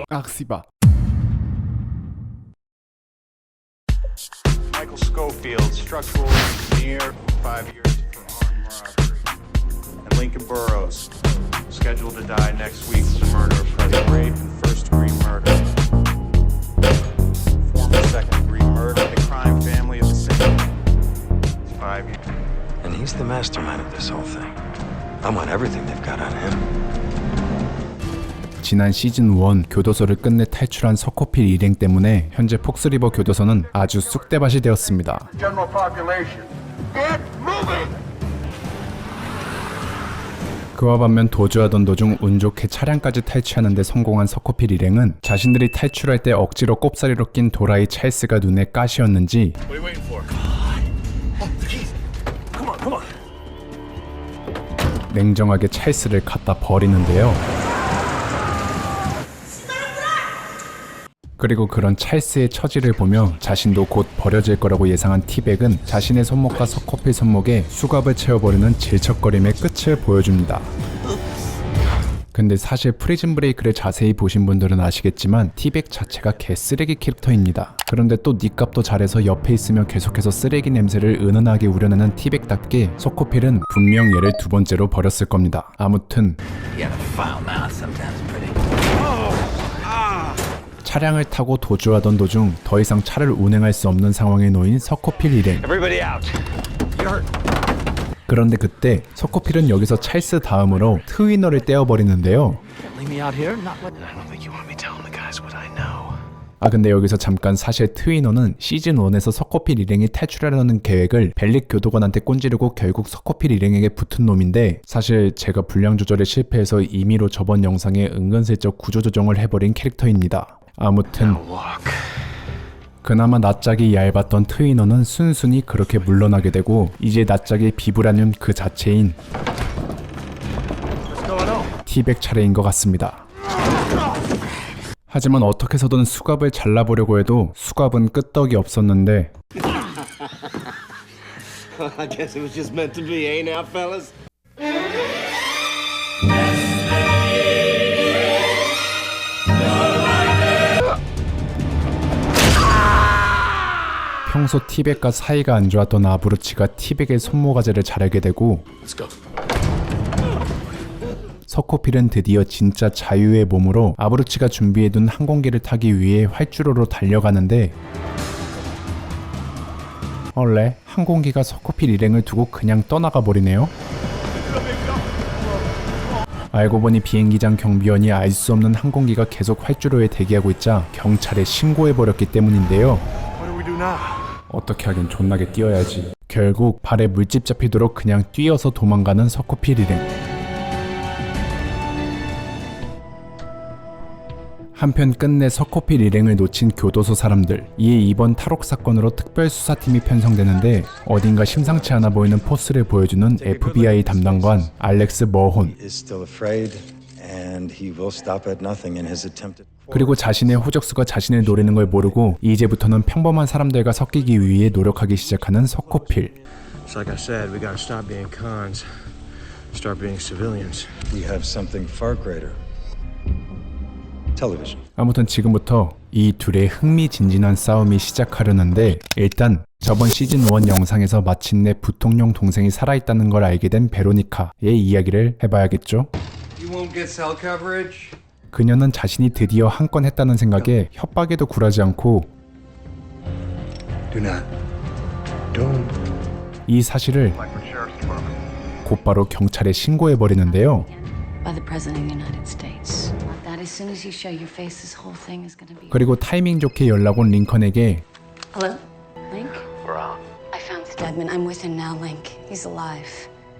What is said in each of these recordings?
악시바. Michael Schofield, structural engineer, 5 years for armed robbery. And Lincoln Burrows, scheduled to die next week for the murder of Freddie Rape and first-degree murder. Former second-degree murder. The crime family is the same. It's 5 years. And he's the mastermind of this whole thing. I want everything they've got on him. 지난 시즌 1 교도소를 끝내 탈출한 서코필 일행 때문에 현재 폭스리버 교도소는 아주 쑥대밭이 되었습니다. 그와 반면 도주하던 도중 운 좋게 차량까지 탈취하는 데 성공한 서코필 일행은 자신들이 탈출할 때 억지로 꼽사리로 낀 도라이 찰스가 눈에 가시였는지 냉정하게 찰스를 갖다 버리는데요. 그리고 그런 찰스의 처지를 보며 자신도 곧 버려질 거라고 예상한 티백은 자신의 손목과 서코필 손목에 수갑을 채워버리는 질척거림의 끝을 보여줍니다. 근데 사실 프리즌 브레이크를 자세히 보신 분들은 아시겠지만 티백 자체가 개쓰레기 캐릭터입니다. 그런데 또 닉값도 잘해서 옆에 있으며 계속해서 쓰레기 냄새를 은은하게 우려내는 티백답게 서코필은 분명 얘를 두 번째로 버렸을 겁니다. 아무튼 차량을 타고 도주하던 도중 더 이상 차를 운행할 수 없는 상황에 놓인 서코필 일행. 그런데 그때 서코필은 여기서 찰스 다음으로 트위너를 떼어버리는데요. 근데 여기서 잠깐 사실 트위너는 시즌 1에서 서코필 일행이 탈출하려는 계획을 벨릭 교도관한테 꼰지르고 결국 서코필 일행에게 붙은 놈인데 사실 제가 분량 조절에 실패해서 임의로 저번 영상에 은근슬쩍 구조조정을 해버린 캐릭터입니다. 아무튼 그나마 낯짝이 얇았던 트위너는 순순히 그렇게 물러나게 되고 이제 낯짝의 비브라늄 그 자체인 티백 차례인 것 같습니다. 하지만 어떻게 해서든 수갑을 잘라보려고 해도 수갑은 끄떡이 없었는데 I guess it was just meant to be, eh now, fellas? 평소 티백과 사이가 안 좋았던 아브루치가 티백의 손모가지를 자르게 되고 서코필은 드디어 진짜 자유의 몸으로 아브루치가 준비해둔 항공기를 타기 위해 활주로로 달려가는데 원래 항공기가 서코필 일행을 두고 그냥 떠나가 버리네요. 알고 보니 비행기장 경비원이 알 수 없는 항공기가 계속 활주로에 대기하고 있자 경찰에 신고해버렸기 때문인데요. 어떻게 하긴 존나게 뛰어야지. 결국 발에 물집 잡히도록 그냥 뛰어서 도망가는 서코필 일행. 한편 끝내 서코필 일행을 놓친 교도소 사람들. 이에 이번 탈옥 사건으로 특별수사팀이 편성되는데 어딘가 심상치 않아 보이는 포스를 보여주는 FBI 담당관 알렉스 머혼. 그리고 자신의 호적수가 자신을 노리는 걸 모르고 이제부터는 평범한 사람들과 섞이기 위해 노력하기 시작하는 서코필. Like I said, we gotta stop being cons, start being civilians. We have something far greater. Television. 아무튼 지금부터 이 둘의 흥미진진한 싸움이 시작하려는데 일단 저번 시즌 1 영상에서 마침내 부통령 동생이 살아있다는 걸 알게 된 베로니카의 이야기를 해봐야겠죠. You won't get cell coverage? 그녀는 자신이 드디어 한 건 했다는 생각에 협박에도 굴하지 않고 이 사실을 곧바로 경찰에 신고해버리는데요. 그리고 타이밍 좋게 연락 온 링컨에게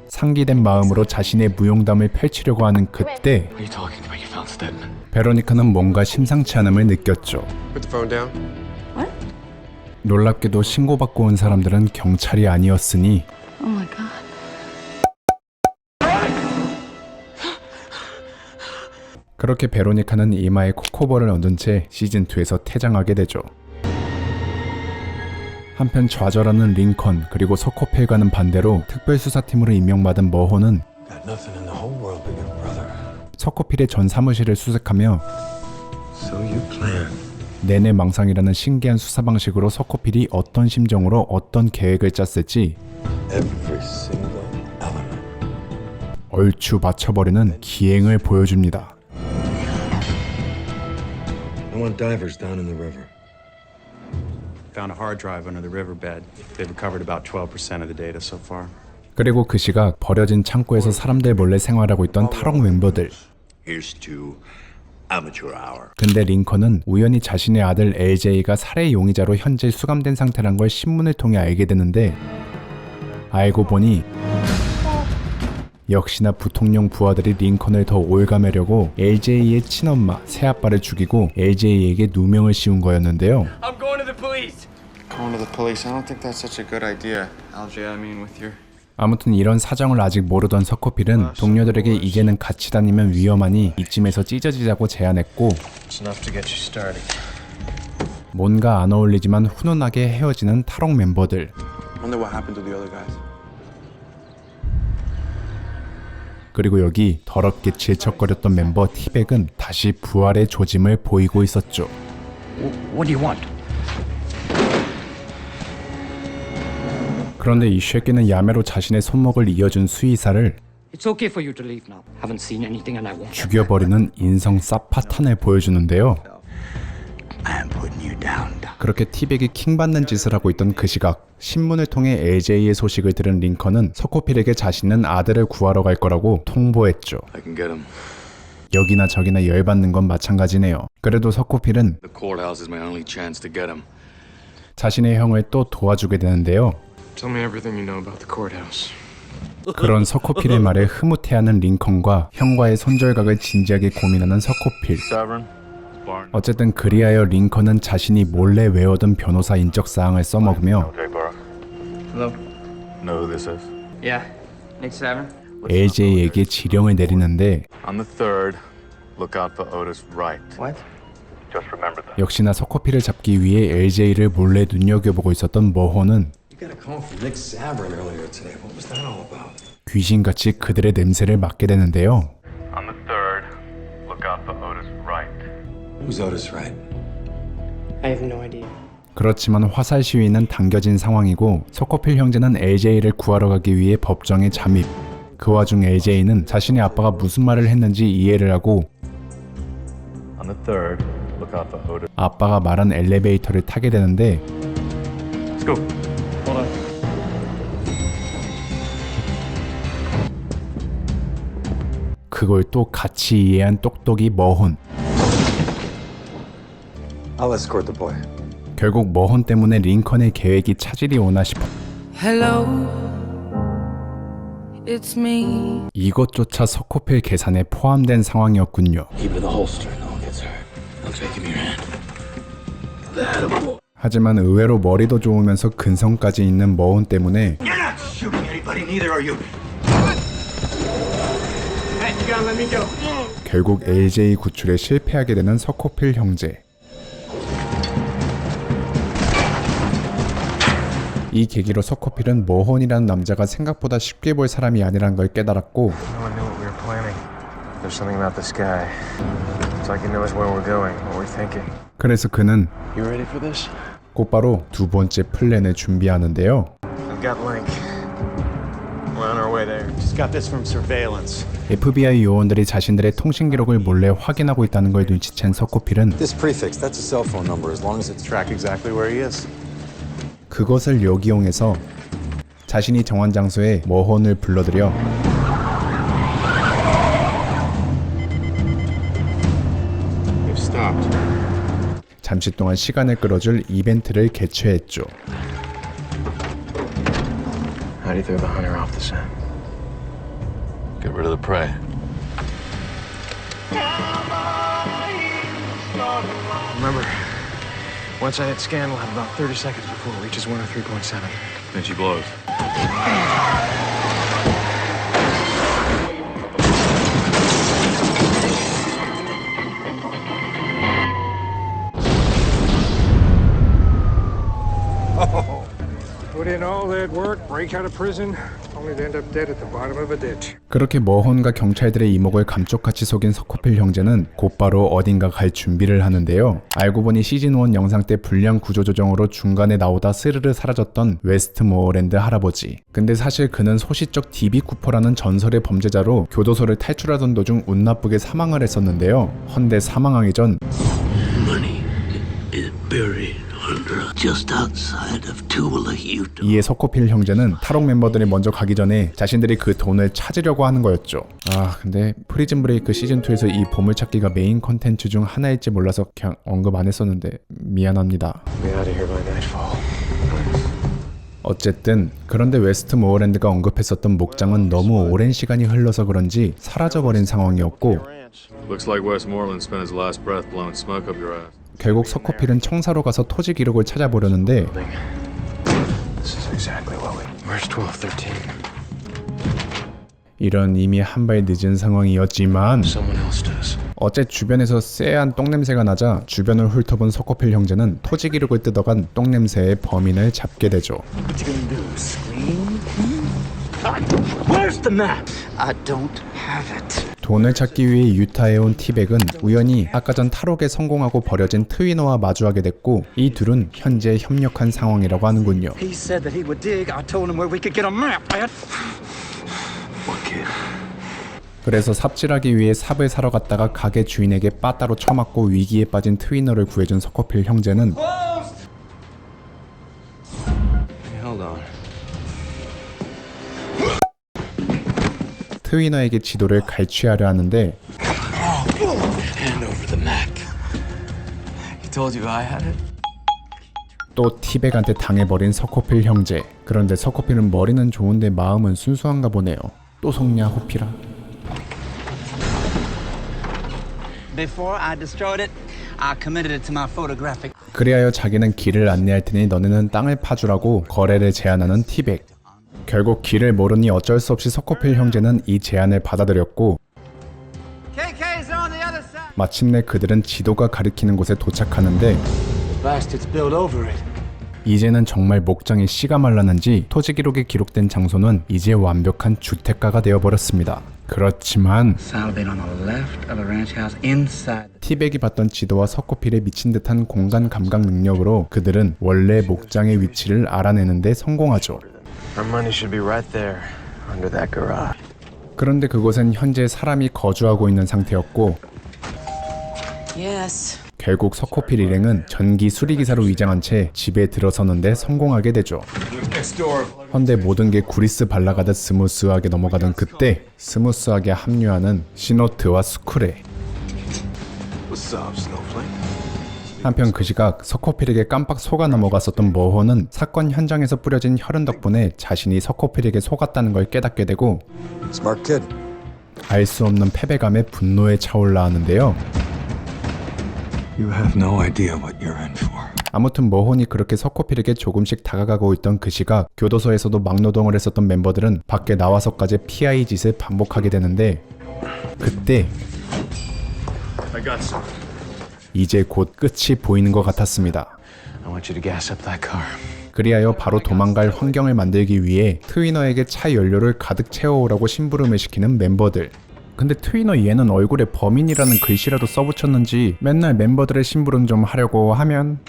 상기된 마음으로 자신의 무용담을 펼치려고 하는 그때 베로니카는 뭔가 심상치 않음을 느꼈죠. 놀랍게도 신고받고 온 사람들은 경찰이 아니었으니 그렇게 베로니카는 이마에 코코볼을 얻은 채 시즌2에서 퇴장하게 되죠. 한편 좌절하는 링컨 그리고 서코필과는 반대로 특별수사팀으로 임명받은 머혼은 서코필의 전 사무실을 수색하며 So you plan. 내내 망상이라는 신기한 수사 방식으로 서코필이 어떤 심정으로 어떤 계획을 짰을지 Every single element. 얼추 맞춰버리는 기행을 보여줍니다. I want divers down in the river. Found a hard drive under the riverbed. They've recovered about 12% of the data so far. 그리고 그 시각 버려진 창고에서 사람들 몰래 생활하고 있던 탈옥 멤버들. Here's to amateur hour. 근데 링컨은 우연히 자신의 아들 LJ가 살해 용의자로 현재 수감된 상태란 걸 신문을 통해 알게 되는데 알고 보니 역시나 부통령 부하들이 링컨을 더 올가매려고 LJ의 친엄마, 새아빠를 죽이고 LJ에게 누명을 씌운 거였는데요. I'm going to the police. Going to the police. I don't think that's such a good idea. LJ, I mean, with your... 아무튼 이런 사정을 아직 모르던 서코필은 동료들에게 이제는 같이 다니면 위험하니 이쯤에서 찢어지자고 제안했고 It's enough to get you started. 뭔가 안 어울리지만 훈훈하게 헤어지는 탈옥 멤버들. Wonder what happened to the other guys. 그리고 여기 더럽게 질척거렸던 멤버 티백은 다시 부활의 조짐을 보이고 있었죠. What do you want? 그런데 이 쉐끼는 야매로 자신의 손목을 이어준 수의사를 It's okay for you to leave now. Haven't seen anything and I won't. 죽여버리는 인성 쌉파탄을 보여주는데요. I'm putting you down. 그렇게 티백이 킹받는 짓을 하고 있던 그 시각 신문을 통해 LJ의 소식을 들은 링컨은 서코필에게 자신은 아들을 구하러 갈 거라고 통보했죠. I can get him. 여기나 저기나 열받는 건 마찬가지네요. 그래도 서코필은 The courthouse is my only chance to get him. 자신의 형을 또 도와주게 되는데요. Tell me everything you know about the courthouse. 그런 서코필의 말에 흐뭇해하는 링컨과 형과의 손절각을 진지하게 고민하는 서코필. Severn. 어쨌든 그리하여 링컨은 자신이 몰래 외워둔 변호사 인적사항을 써먹으며 Hello. Know who this is? Yeah. Nick Severn. LJ에게 지령을 내리는데 On the 3rd, look out for Otis Wright. What? Just remember that. 역시나 서코필을 잡기 위해 LJ를 몰래 눈여겨보고 있었던 머혼은 You got a call from Nick Sabrin earlier today. What was that all about? 귀신같이 그들의 냄새를 맡게 되는데요. On the 3rd, look out for Otis Wright. Who's Otis Wright? I have no idea. 그렇지만 화살 시위는 당겨진 상황이고 서코필 형제는 LJ를 구하러 가기 위해 법정에 잠입. 그 와중 LJ는 자신의 아빠가 무슨 말을 했는지 이해를 하고 On the 3rd, look out for Otis. 아빠가 말한 엘리베이터를 타게 되는데 Let's go. Hold on. 그걸 또 같이 이해한 똑똑이 머혼. I'll escort the boy. 결국 머혼 때문에 링컨의 계획이 차질이 오나 싶어 Hello, it's me. 이것조차 서코필 계산에 포함된 상황이었군요. Keep it in the holster. No one gets hurt. Okay, give me your hand. 하지만 의외로 머리도 좋으면서 근성까지 있는 머혼 때문에 You're not shooting anybody, neither are you. Hey, you gotta let me go. 결국 LJ 구출에 실패하게 되는 서코필 형제. 이 계기로 서코필은 머혼이라는 남자가 생각보다 쉽게 볼 사람이 아니란 걸 깨달았고 No one knew what we were planning. There's something about this guy. It's like he knows where we're going, what we're thinking. 그래서 그는 You ready for this? 곧바로 두 번째 플랜을 준비하는데요. We've got Link. We're on our way there. Just got this from surveillance. FBI 요원들이 자신들의 통신 기록을 몰래 확인하고 있다는 걸 눈치챈 서코필은 This prefix, that's a cell phone number as long as it's Track exactly where he is. 그것을 역이용해서 자신이 정한 장소에 머혼을 불러들여 They've stopped. 잠시 동안 시간을 끌어줄 이벤트를 개최했죠. How do you throw the hunter off the scent? get rid of the prey. Remember, once I hit scan, we'll have about 30 seconds before it reaches 103.7. Then she blows. Put in all that work, break out of prison, only to end up dead at the bottom of a ditch. 그렇게 머혼과 경찰들의 이목을 감쪽같이 속인 서코필 형제는 곧바로 어딘가 갈 준비를 하는데요. 알고 보니 시즌1 영상 때 불량 구조조정으로 중간에 나오다 스르르 사라졌던 웨스트모어랜드 할아버지. 근데 사실 그는 소시적 DB 쿠퍼라는 전설의 범죄자로 교도소를 탈출하던 도중 운 나쁘게 사망을 했었는데요. 헌데 사망하기 전 Money is buried under just outside of Tooele, Utah. 이에 서코필 형제는 탈옥 멤버들이 먼저 가기 전에 자신들이 그 돈을 찾으려고 하는 거였죠. 아 근데 프리즌 브레이크 시즌2에서 이 보물찾기가 메인 컨텐츠 중 하나일지 몰라서 그냥 언급 안 했었는데 미안합니다. Be out of here by nightfall. 어쨌든 그런데 웨스트모어랜드가 언급했었던 목장은 너무 오랜 시간이 흘러서 그런지 사라져버린 상황이었고 Looks like Westmoreland spent his last breath blowing smoke up your ass. 결국 서코필은 청사로 가서 토지 기록을 찾아보려는데 This is exactly what we. Where's 1213? 이런 이미 한 발 늦은 상황이었지만 Someone else does. 어째 주변에서 쎄한 똥냄새가 나자 주변을 훑어본 서코필 형제는 토지 기록을 뜯어간 똥냄새의 범인을 잡게 되죠. What you gonna do? Scream? Where's the map? I don't have it. 돈을 찾기 위해 유타에 온 티백은 우연히 아까 전 탈옥에 성공하고 버려진 트위너와 마주하게 됐고 이 둘은 현재 협력한 상황이라고 하는군요. He said that he would dig. I told him where we could get a map, man. What kid? 그래서 삽질하기 위해 삽을 사러 갔다가 가게 주인에게 빠따로 쳐맞고 위기에 빠진 트위너를 구해준 서코필 형제는 Hold on. 트위너에게 지도를 갈취하려 하는데 Hand over the map. He told you I had it? 또 티백한테 당해버린 서코필 형제. 그런데 서코필은 머리는 좋은데 마음은 순수한가 보네요. 또 속냐 호피라. Before I destroyed it, I committed it to my photographic. 그리하여 자기는 길을 안내할 테니 너네는 땅을 파주라고 거래를 제안하는 티백. 결국 길을 모르니 어쩔 수 없이 서코필 형제는 이 제안을 받아들였고 KK's on the other side. 마침내 그들은 지도가 가리키는 곳에 도착하는데 Bastards built over it. 이제는 정말 목장이 씨가 말랐는지 토지 기록에 기록된 장소는 이제 완벽한 주택가가 되어버렸습니다. 그렇지만 Saddle been on the left of the ranch house inside. 티백이 봤던 지도와 서코필의 미친 듯한 공간 감각 능력으로 그들은 원래 목장의 위치를 알아내는데 성공하죠. Our money should be right there, under that garage. 그런데 그곳엔 현재 사람이 거주하고 있는 상태였고 Yes. 결국 서코필 일행은 전기 수리기사로 위장한 채 집에 들어서는데 성공하게 되죠. 헌데 모든 게 구리스 발라가듯 스무스하게 넘어가던 그때 스무스하게 합류하는 시노트와 스쿨에 What's up, Snowflake? 한편 그 시각 서코필에게 깜빡 속아 넘어갔었던 머호는 사건 현장에서 뿌려진 혈흔 덕분에 자신이 서코필에게 속았다는 걸 깨닫게 되고 Smart kid. 알 수 없는 패배감에 분노에 차올라 하는데요. You have no idea what you're in for. 아무튼 머혼이 그렇게 서코필에게 조금씩 다가가고 있던 그 시각 교도소에서도 막노동을 했었던 멤버들은 밖에 나와서까지 PI 짓을 반복하게 되는데 그때 I got some. 이제 곧 끝이 보이는 것 같았습니다. I want you to gas up that car. 그리하여 바로 도망갈 환경을 만들기 위해 트위너에게 차 연료를 가득 채워오라고 심부름을 시키는 멤버들. 근데 트위너 얘는 얼굴에 범인이라는 글씨라도 써붙였는지 맨날 멤버들의 심부름 좀 하려고 하면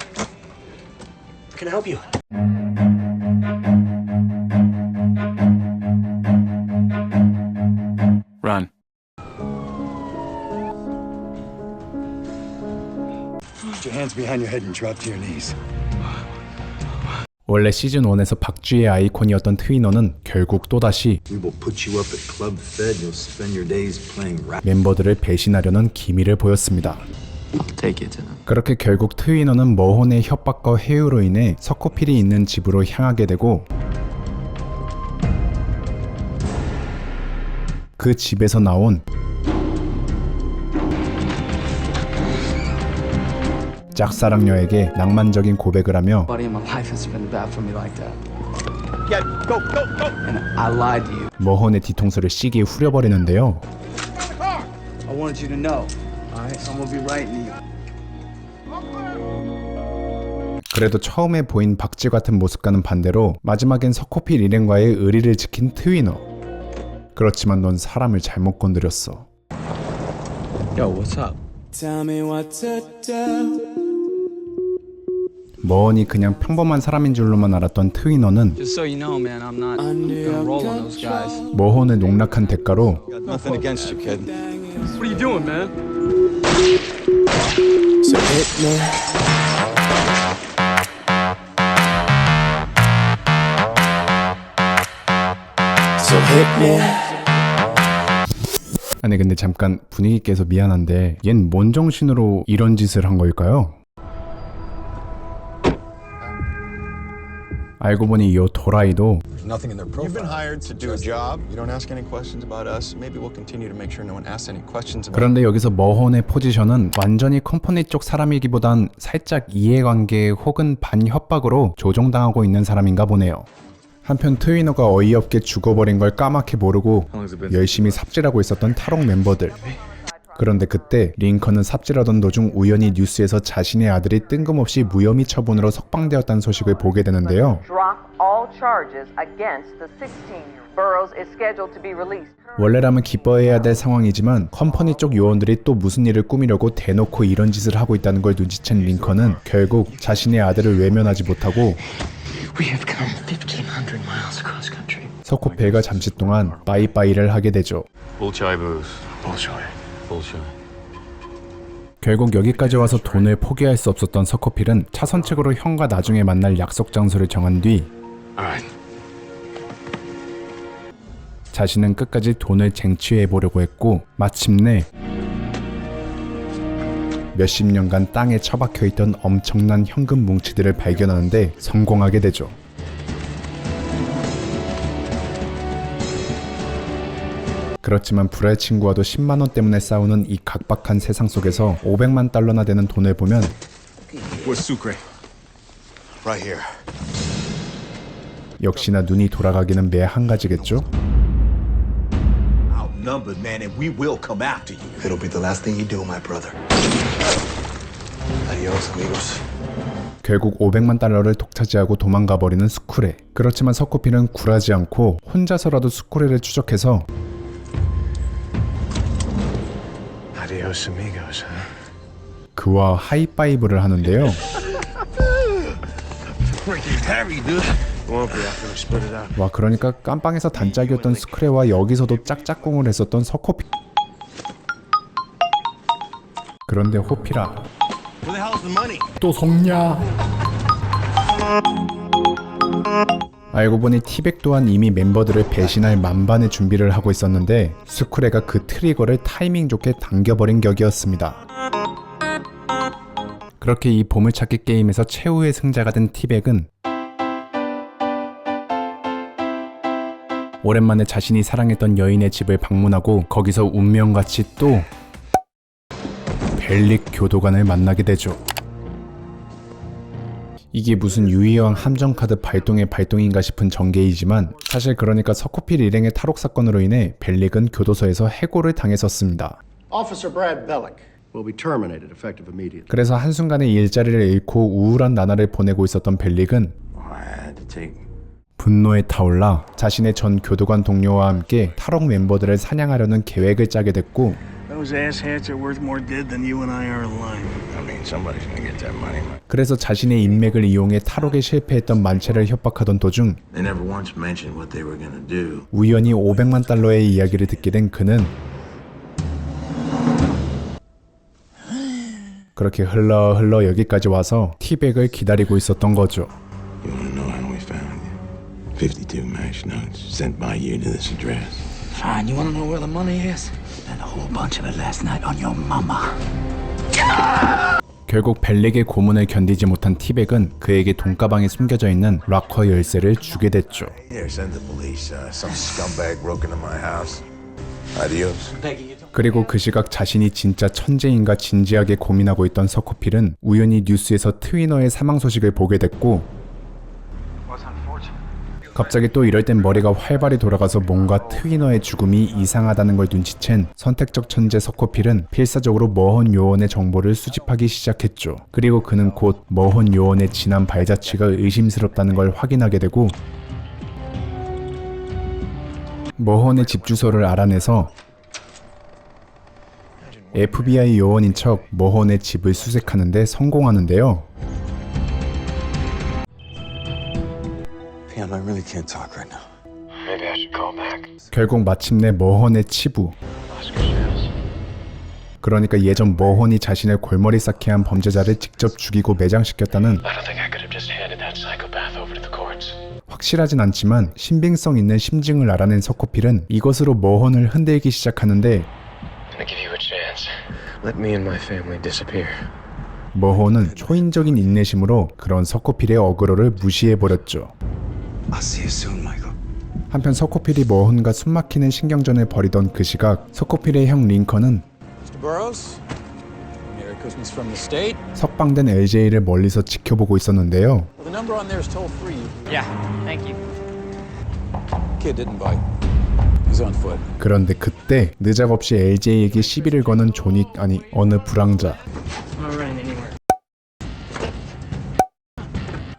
Can I help you? Run. Put your hands behind your head and drop to your knees. 원래 시즌1에서 박쥐의 아이콘이었던 트위너는 결국 또다시 We will put you up at Club Fed. You'll spend your days playing rap. 멤버들을 배신하려는 기미를 보였습니다. Take it to them. 그렇게 결국 트위너는 머혼의 협박과 회유로 인해 서코필이 있는 집으로 향하게 되고 그 집에서 나온 짝사랑녀에게 낭만적인 고백을 하며 Buddy in my life has been bad for me like that. Yeah, go. And I lied to you. 머혼의 뒤통수를 시기에 후려버리는데요. I wanted you to know. Alright, so I'm gonna be writing to you. 그래도 처음에 보인 박쥐 같은 모습과는 반대로 마지막엔 서코필 일행과의 의리를 지킨 트위너. 그렇지만 넌 사람을 잘못 건드렸어. Yo, what's up? 머언이 그냥 평범한 사람인 줄로만 알았던 트위너는 Just so you know, man, I'm not gonna roll on those guys. 머헌의 농락한 대가로 Nothing against you, kid. What are you doing, man? 아니 근데 잠깐 분위기 깨서 미안한데 얜 뭔 정신으로 이런 짓을 한 걸까요? 알고 보니 이 도라이도 Nothing in their profile. You've been hired to do a job. You don't ask any questions about us. Maybe we'll continue to make sure no one asks any questions about. 그런데 여기서 머헌의 포지션은 완전히 컴퍼니 쪽 사람이기보단 살짝 이해관계 혹은 반협박으로 조종당하고 있는 사람인가 보네요. 한편 트위너가 어이없게 죽어버린 걸 까맣게 모르고 열심히 삽질하고 있었던 탈옥 멤버들. 그런데 그때 링컨은 삽질하던 도중 우연히 뉴스에서 자신의 아들이 뜬금없이 무혐의 처분으로 석방되었다는 소식을 보게 되는데요. 원래라면 기뻐해야 될 상황이지만 컴퍼니 쪽 요원들이 또 무슨 일을 꾸미려고 대놓고 이런 짓을 하고 있다는 걸 눈치챈 링컨은 결국 자신의 아들을 외면하지 못하고 서코필과 잠시 동안 빠이빠이를 하게 되죠. Bullseye booze. 결국 여기까지 와서 돈을 포기할 수 없었던 서코필은 차선책으로 형과 나중에 만날 약속 장소를 정한 뒤 자신은 끝까지 돈을 쟁취해보려고 했고 마침내 몇십 년간 땅에 처박혀있던 엄청난 현금 뭉치들을 발견하는데 성공하게 되죠. 그렇지만 불알 친구와도 10만원 때문에 싸우는 이 각박한 세상 속에서 500만 달러나 되는 돈을 보면 Where's Sucre? Right here. 역시나 눈이 돌아가기는 매 한 가지겠죠? Outnumbered, man, and we will come after you. It'll be the last thing you do, my brother. Adios, amigos. 결국 500만 달러를 독차지하고 도망가버리는 스쿠레. 그렇지만 서코필은 굴하지 않고 혼자서라도 스쿠레를 추적해서 Adios, amigos, huh? 그와 하이파이브를 하는데요. Won't be after we split it up. 와, 그러니까 깜빵에서 단짝이었던 스쿠레와 여기서도 짝짝꿍을 했었던 서코필. 그런데 호피라 Where the hell's the money? 또 속냐? 알고 보니 티백 또한 이미 멤버들을 배신할 만반의 준비를 하고 있었는데 스쿠레가 그 트리거를 타이밍 좋게 당겨버린 격이었습니다. 그렇게 이 보물찾기 게임에서 최후의 승자가 된 티백은 오랜만에 자신이 사랑했던 여인의 집을 방문하고 거기서 운명같이 또 벨릭 교도관을 만나게 되죠. 이게 무슨 유희왕 함정카드 발동의 발동인가 싶은 전개이지만 사실 그러니까 서코필 일행의 탈옥 사건으로 인해 벨릭은 교도소에서 해고를 당했었습니다. Officer Brad Bellick will be terminated effective immediately. 그래서 한순간에 일자리를 잃고 우울한 나날을 보내고 있었던 벨릭은 분노에 타올라 자신의 전 교도관 동료와 함께 탈옥 멤버들을 사냥하려는 계획을 짜게 됐고 Those asshats are worth more dead than you and I are alive. I mean, somebody's gonna get that money. 그래서 자신의 인맥을 이용해 탈옥에 실패했던 만체를 협박하던 도중 They never once mentioned what they were gonna do. 우연히 500만 달러의 이야기를 듣게 된 그는 그렇게 흘러 여기까지 와서 티백을 기다리고 있었던 거죠. You wanna know how we found you? 52 match notes sent by you to this address. Fine, you wanna know where the money is? Spent a whole bunch of it last night on your mama. 결국 벨릭의 고문을 견디지 못한 티백은 그에게 돈가방에 숨겨져 있는 락커 열쇠를 주게 됐죠. Here, send the police. Some scumbag broke into my house. Adios. 그리고 그 시각 자신이 진짜 천재인가 진지하게 고민하고 있던 서코필은 우연히 뉴스에서 트위너의 사망 소식을 보게 됐고 갑자기 또 이럴 땐 머리가 활발히 돌아가서 뭔가 트위너의 죽음이 이상하다는 걸 눈치챈 선택적 천재 서코필은 필사적으로 머헌 요원의 정보를 수집하기 시작했죠. 그리고 그는 곧 머헌 요원의 지난 발자취가 의심스럽다는 걸 확인하게 되고 머헌의 집 주소를 알아내서 FBI 요원인 척 머헌의 집을 수색하는데 성공하는데요. Pam, I really can't talk right now. Maybe I should call back. 결국 마침내 머헌의 치부, 그러니까 예전 머헌이 자신을 골머리 쌓게 한 범죄자를 직접 죽이고 매장시켰다는 I don't think I could have just handed that psychopath over to the courts. 확실하진 않지만 신빙성 있는 심증을 알아낸 서코필은 이것으로 머헌을 흔들기 시작하는데 Gonna give you a chance. Let me and my family disappear. 머헌은 초인적인 인내심으로 그런 서코필의 어그로를 무시해버렸죠. I'll see you soon, Michael. 한편 서코필이 머헌과 숨막히는 신경전을 벌이던 그 시각 서코필의 형 링컨은 Mr. Burroughs, Merry Christmas from the state. 석방된 LJ를 멀리서 지켜보고 있었는데요. Well, the number on there is toll free. Yeah, thank you. Kid didn't bite. He's on foot. 그런데 그때 느작없이 LJ에게 시비를 거는 존이 아니 어느 불황자. I'm not running anywhere.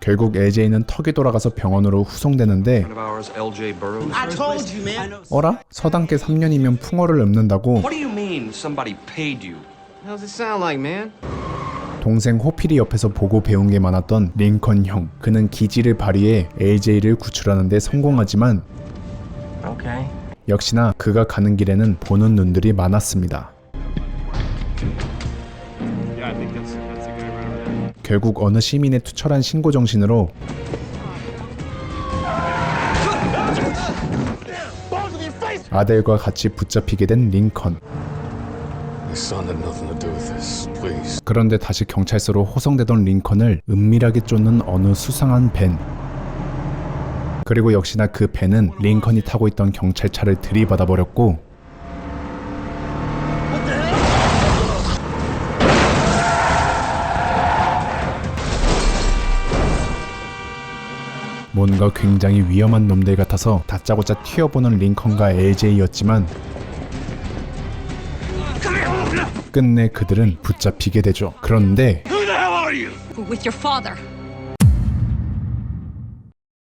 결국 LJ는 턱이 돌아가서 병원으로 후송되는데 Of ours, L.J. Burroughs. I told you, man. 어라? 서당계 3년이면 풍어를 읊는다고 What do you mean somebody paid you? What does it sound like, man? 동생 호필이 옆에서 보고 배운 게 많았던 링컨 형. 그는 기지를 발휘해 LJ를 구출하는 데 성공하지만 Okay. 역시나 그가 가는 길에는 보는 눈들이 많았습니다. 결국 어느 시민의 투철한 신고 정신으로 아델과 같이 붙잡히게 된 링컨. My son had nothing to do with this. Please. 그런데 다시 경찰서로 호송되던 링컨을 은밀하게 쫓는 어느 수상한 밴. 그리고 역시나 그 밴은 링컨이 타고 있던 경찰차를 들이받아 버렸고 뭔가 굉장히 위험한 놈들 같아서 다짜고짜 튀어보는 링컨과 LJ였지만 끝내 그들은 붙잡히게 되죠. 그런데 With your father.